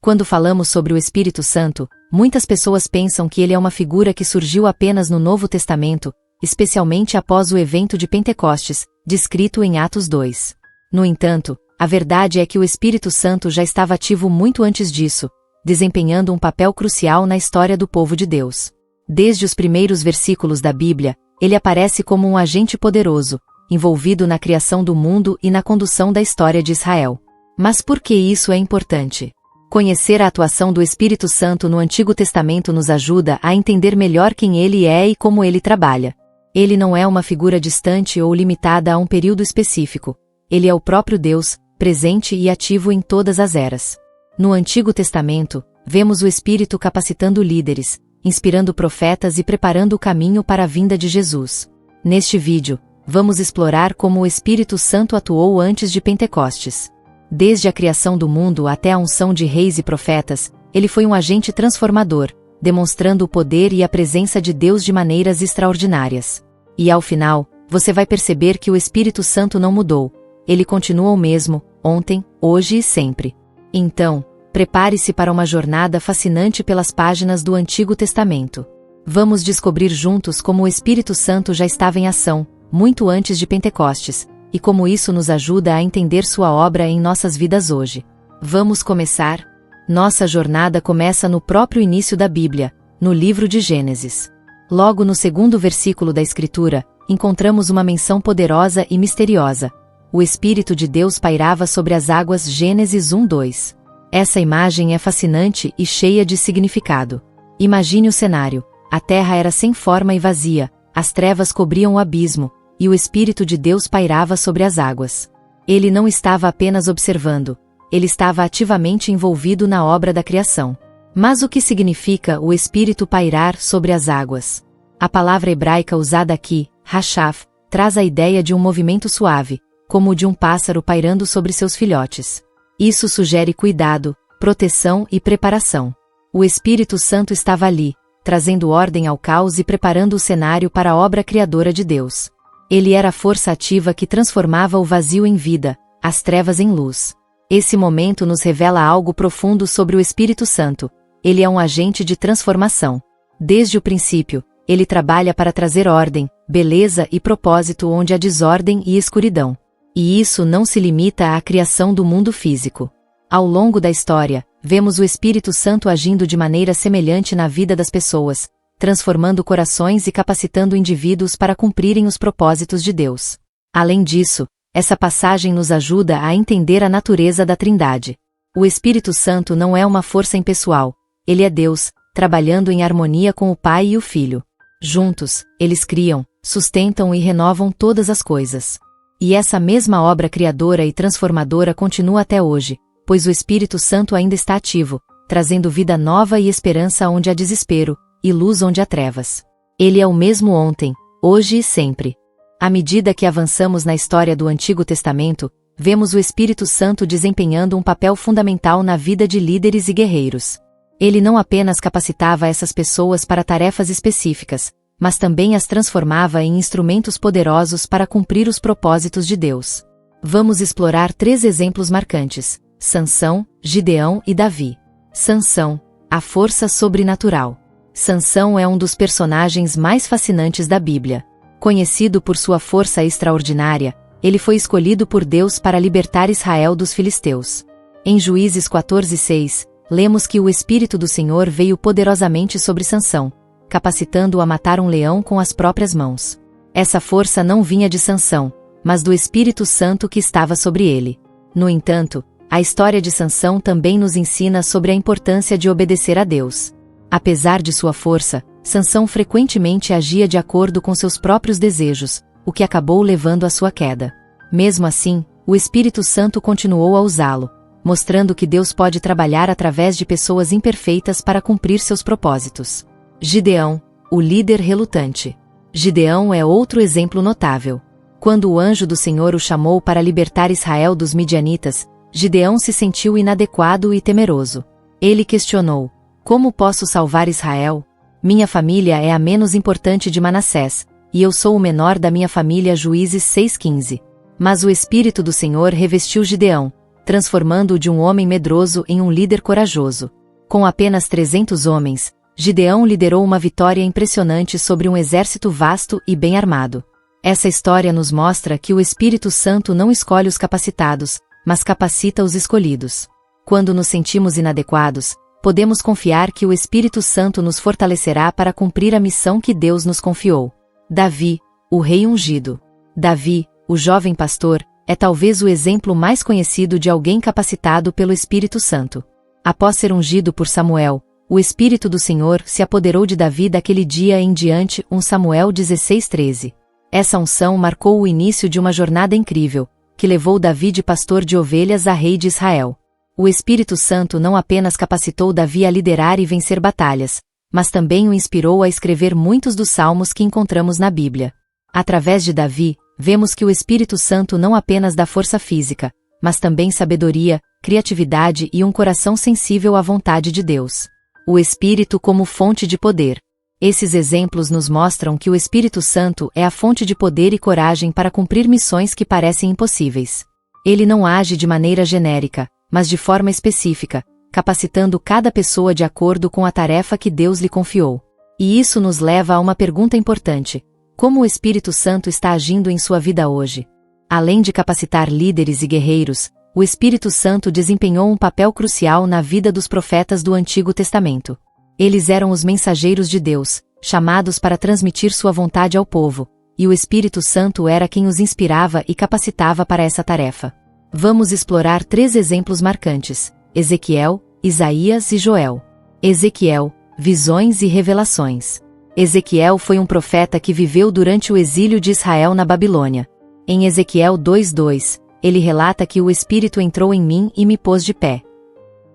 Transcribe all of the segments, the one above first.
Quando falamos sobre o Espírito Santo, muitas pessoas pensam que ele é uma figura que surgiu apenas no Novo Testamento, especialmente após o evento de Pentecostes, descrito em Atos 2. No entanto, a verdade é que o Espírito Santo já estava ativo muito antes disso, desempenhando um papel crucial na história do povo de Deus. Desde os primeiros versículos da Bíblia, ele aparece como um agente poderoso, envolvido na criação do mundo e na condução da história de Israel. Mas por que isso é importante? Conhecer a atuação do Espírito Santo no Antigo Testamento nos ajuda a entender melhor quem ele é e como ele trabalha. Ele não é uma figura distante ou limitada a um período específico. Ele é o próprio Deus, presente e ativo em todas as eras. No Antigo Testamento, vemos o Espírito capacitando líderes, inspirando profetas e preparando o caminho para a vinda de Jesus. Neste vídeo, vamos explorar como o Espírito Santo atuou antes de Pentecostes. Desde a criação do mundo até a unção de reis e profetas, ele foi um agente transformador, demonstrando o poder e a presença de Deus de maneiras extraordinárias. E ao final, você vai perceber que o Espírito Santo não mudou. Ele continua o mesmo, ontem, hoje e sempre. Então, prepare-se para uma jornada fascinante pelas páginas do Antigo Testamento. Vamos descobrir juntos como o Espírito Santo já estava em ação, muito antes de Pentecostes, e como isso nos ajuda a entender sua obra em nossas vidas hoje. Vamos começar? Nossa jornada começa no próprio início da Bíblia, no livro de Gênesis. Logo no segundo versículo da Escritura, encontramos uma menção poderosa e misteriosa. O Espírito de Deus pairava sobre as águas. Gênesis 1:2. Essa imagem é fascinante e cheia de significado. Imagine o cenário. A terra era sem forma e vazia, as trevas cobriam o abismo, e o Espírito de Deus pairava sobre as águas. Ele não estava apenas observando, ele estava ativamente envolvido na obra da criação. Mas o que significa o Espírito pairar sobre as águas? A palavra hebraica usada aqui, rashaf, traz a ideia de um movimento suave, como o de um pássaro pairando sobre seus filhotes. Isso sugere cuidado, proteção e preparação. O Espírito Santo estava ali, trazendo ordem ao caos e preparando o cenário para a obra criadora de Deus. Ele era a força ativa que transformava o vazio em vida, as trevas em luz. Esse momento nos revela algo profundo sobre o Espírito Santo. Ele é um agente de transformação. Desde o princípio, ele trabalha para trazer ordem, beleza e propósito onde há desordem e escuridão. E isso não se limita à criação do mundo físico. Ao longo da história, vemos o Espírito Santo agindo de maneira semelhante na vida das pessoas, transformando corações e capacitando indivíduos para cumprirem os propósitos de Deus. Além disso, essa passagem nos ajuda a entender a natureza da Trindade. O Espírito Santo não é uma força impessoal, ele é Deus, trabalhando em harmonia com o Pai e o Filho. Juntos, eles criam, sustentam e renovam todas as coisas. E essa mesma obra criadora e transformadora continua até hoje, pois o Espírito Santo ainda está ativo, trazendo vida nova e esperança onde há desespero, e luz onde há trevas. Ele é o mesmo ontem, hoje e sempre. À medida que avançamos na história do Antigo Testamento, vemos o Espírito Santo desempenhando um papel fundamental na vida de líderes e guerreiros. Ele não apenas capacitava essas pessoas para tarefas específicas, mas também as transformava em instrumentos poderosos para cumprir os propósitos de Deus. Vamos explorar 3 exemplos marcantes: Sansão, Gideão e Davi. Sansão, a força sobrenatural. Sansão é um dos personagens mais fascinantes da Bíblia. Conhecido por sua força extraordinária, ele foi escolhido por Deus para libertar Israel dos filisteus. Em Juízes 14:6, lemos que o Espírito do Senhor veio poderosamente sobre Sansão, capacitando-o a matar um leão com as próprias mãos. Essa força não vinha de Sansão, mas do Espírito Santo que estava sobre ele. No entanto, a história de Sansão também nos ensina sobre a importância de obedecer a Deus. Apesar de sua força, Sansão frequentemente agia de acordo com seus próprios desejos, o que acabou levando à sua queda. Mesmo assim, o Espírito Santo continuou a usá-lo, mostrando que Deus pode trabalhar através de pessoas imperfeitas para cumprir seus propósitos. Gideão, o líder relutante. Gideão é outro exemplo notável. Quando o anjo do Senhor o chamou para libertar Israel dos midianitas, Gideão se sentiu inadequado e temeroso. Ele questionou: como posso salvar Israel? Minha família é a menos importante de Manassés, e eu sou o menor da minha família. Juízes 6:15. Mas o Espírito do Senhor revestiu Gideão, transformando-o de um homem medroso em um líder corajoso. Com apenas 300 homens, Gideão liderou uma vitória impressionante sobre um exército vasto e bem armado. Essa história nos mostra que o Espírito Santo não escolhe os capacitados, mas capacita os escolhidos. Quando nos sentimos inadequados, podemos confiar que o Espírito Santo nos fortalecerá para cumprir a missão que Deus nos confiou. Davi, o rei ungido. Davi, o jovem pastor, é talvez o exemplo mais conhecido de alguém capacitado pelo Espírito Santo. Após ser ungido por Samuel, o Espírito do Senhor se apoderou de Davi daquele dia em diante. 1 Samuel 16:13. Essa unção marcou o início de uma jornada incrível, que levou Davi de pastor de ovelhas a rei de Israel. O Espírito Santo não apenas capacitou Davi a liderar e vencer batalhas, mas também o inspirou a escrever muitos dos salmos que encontramos na Bíblia. Através de Davi, vemos que o Espírito Santo não apenas dá força física, mas também sabedoria, criatividade e um coração sensível à vontade de Deus. O Espírito como fonte de poder. Esses exemplos nos mostram que o Espírito Santo é a fonte de poder e coragem para cumprir missões que parecem impossíveis. Ele não age de maneira genérica, mas de forma específica, capacitando cada pessoa de acordo com a tarefa que Deus lhe confiou. E isso nos leva a uma pergunta importante: como o Espírito Santo está agindo em sua vida hoje? Além de capacitar líderes e guerreiros, o Espírito Santo desempenhou um papel crucial na vida dos profetas do Antigo Testamento. Eles eram os mensageiros de Deus, chamados para transmitir sua vontade ao povo, e o Espírito Santo era quem os inspirava e capacitava para essa tarefa. Vamos explorar 3 exemplos marcantes: Ezequiel, Isaías e Joel. Ezequiel, visões e revelações. Ezequiel foi um profeta que viveu durante o exílio de Israel na Babilônia. Em Ezequiel 2:2, ele relata que o Espírito entrou em mim e me pôs de pé.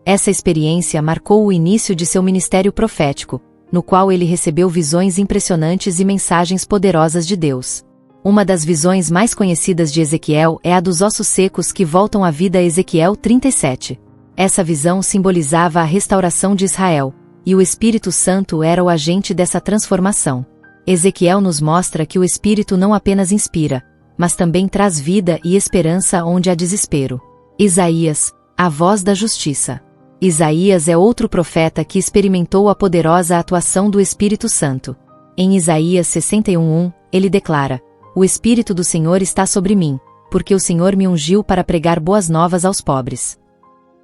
Essa experiência marcou o início de seu ministério profético, no qual ele recebeu visões impressionantes e mensagens poderosas de Deus. Uma das visões mais conhecidas de Ezequiel é a dos ossos secos que voltam à vida. Ezequiel 37. Essa visão simbolizava a restauração de Israel, e o Espírito Santo era o agente dessa transformação. Ezequiel nos mostra que o Espírito não apenas inspira, mas também traz vida e esperança onde há desespero. Isaías, a voz da justiça. Isaías é outro profeta que experimentou a poderosa atuação do Espírito Santo. Em Isaías 61:1, ele declara: "O Espírito do Senhor está sobre mim, porque o Senhor me ungiu para pregar boas novas aos pobres."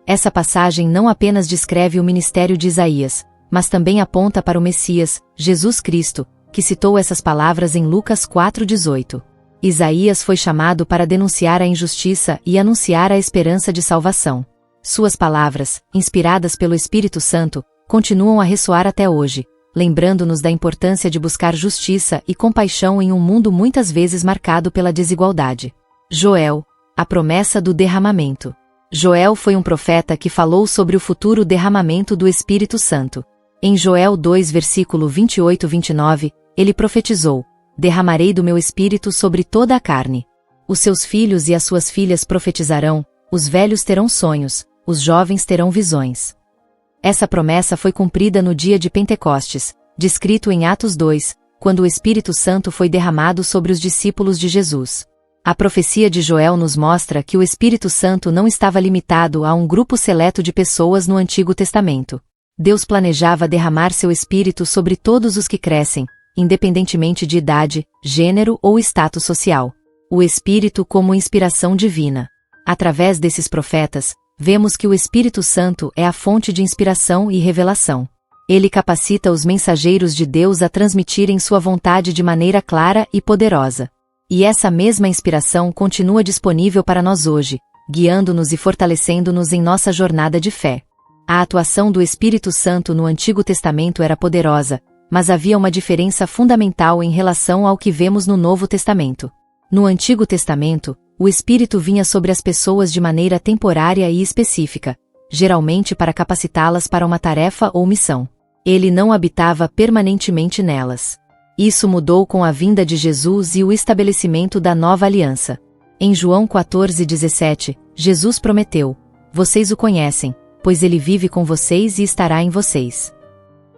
Essa passagem não apenas descreve o ministério de Isaías, mas também aponta para o Messias, Jesus Cristo, que citou essas palavras em Lucas 4:18. Isaías foi chamado para denunciar a injustiça e anunciar a esperança de salvação. Suas palavras, inspiradas pelo Espírito Santo, continuam a ressoar até hoje, lembrando-nos da importância de buscar justiça e compaixão em um mundo muitas vezes marcado pela desigualdade. Joel, a promessa do derramamento. Joel foi um profeta que falou sobre o futuro derramamento do Espírito Santo. Em Joel 2 versículo 28-29, ele profetizou: "Derramarei do meu Espírito sobre toda a carne. Os seus filhos e as suas filhas profetizarão, os velhos terão sonhos, os jovens terão visões." Essa promessa foi cumprida no dia de Pentecostes, descrito em Atos 2, quando o Espírito Santo foi derramado sobre os discípulos de Jesus. A profecia de Joel nos mostra que o Espírito Santo não estava limitado a um grupo seleto de pessoas no Antigo Testamento. Deus planejava derramar seu Espírito sobre todos os que crescem, independentemente de idade, gênero ou status social. O Espírito como inspiração divina. Através desses profetas, vemos que o Espírito Santo é a fonte de inspiração e revelação. Ele capacita os mensageiros de Deus a transmitirem sua vontade de maneira clara e poderosa. E essa mesma inspiração continua disponível para nós hoje, guiando-nos e fortalecendo-nos em nossa jornada de fé. A atuação do Espírito Santo no Antigo Testamento era poderosa, mas havia uma diferença fundamental em relação ao que vemos no Novo Testamento. No Antigo Testamento, o Espírito vinha sobre as pessoas de maneira temporária e específica, geralmente para capacitá-las para uma tarefa ou missão. Ele não habitava permanentemente nelas. Isso mudou com a vinda de Jesus e o estabelecimento da nova aliança. Em João 14:17, Jesus prometeu: "Vocês o conhecem, pois ele vive com vocês e estará em vocês."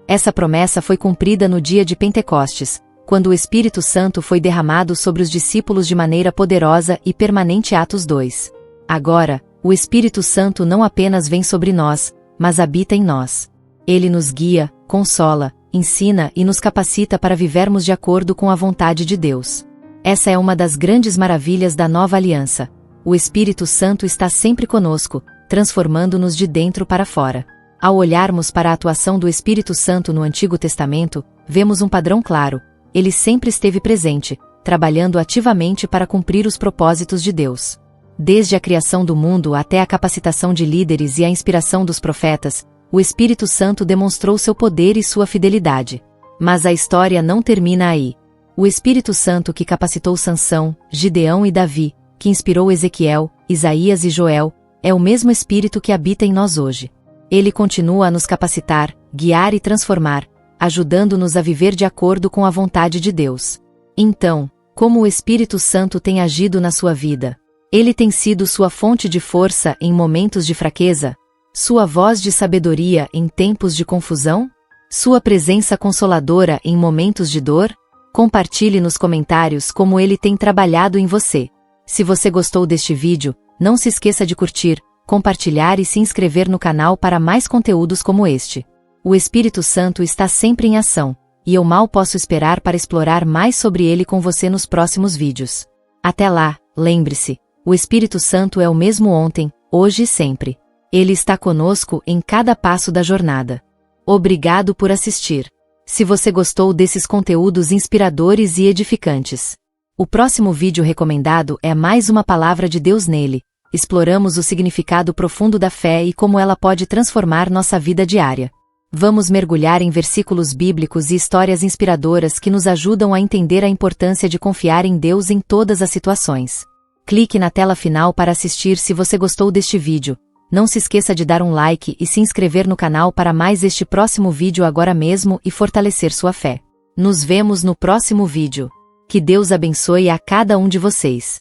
Essa promessa foi cumprida no dia de Pentecostes, quando o Espírito Santo foi derramado sobre os discípulos de maneira poderosa e permanente. Atos 2. Agora, O Espírito Santo não apenas vem sobre nós, mas habita em nós. Ele nos guia, consola, ensina e nos capacita para vivermos de acordo com a vontade de Deus. Essa é uma das grandes maravilhas da nova aliança. O Espírito Santo está sempre conosco, transformando-nos de dentro para fora. Ao olharmos para a atuação do Espírito Santo no Antigo Testamento, vemos um padrão claro. Ele sempre esteve presente, trabalhando ativamente para cumprir os propósitos de Deus. Desde a criação do mundo até a capacitação de líderes e a inspiração dos profetas, o Espírito Santo demonstrou seu poder e sua fidelidade. Mas a história não termina aí. O Espírito Santo que capacitou Sansão, Gideão e Davi, que inspirou Ezequiel, Isaías e Joel, é o mesmo Espírito que habita em nós hoje. Ele continua a nos capacitar, guiar e transformar, ajudando-nos a viver de acordo com a vontade de Deus. Então, como o Espírito Santo tem agido na sua vida? Ele tem sido sua fonte de força em momentos de fraqueza? Sua voz de sabedoria em tempos de confusão? Sua presença consoladora em momentos de dor? Compartilhe nos comentários como ele tem trabalhado em você. Se você gostou deste vídeo, não se esqueça de curtir, compartilhar e se inscrever no canal para mais conteúdos como este. O Espírito Santo está sempre em ação, e eu mal posso esperar para explorar mais sobre ele com você nos próximos vídeos. Até lá, lembre-se, o Espírito Santo é o mesmo ontem, hoje e sempre. Ele está conosco em cada passo da jornada. Obrigado por assistir. Se você gostou desses conteúdos inspiradores e edificantes, o próximo vídeo recomendado é mais uma palavra de Deus nele. Exploramos o significado profundo da fé e como ela pode transformar nossa vida diária. Vamos mergulhar em versículos bíblicos e histórias inspiradoras que nos ajudam a entender a importância de confiar em Deus em todas as situações. Clique na tela final para assistir se você gostou deste vídeo. Não se esqueça de dar um like e se inscrever no canal para mais este próximo vídeo agora mesmo e fortalecer sua fé. Nos vemos no próximo vídeo. Que Deus abençoe a cada um de vocês.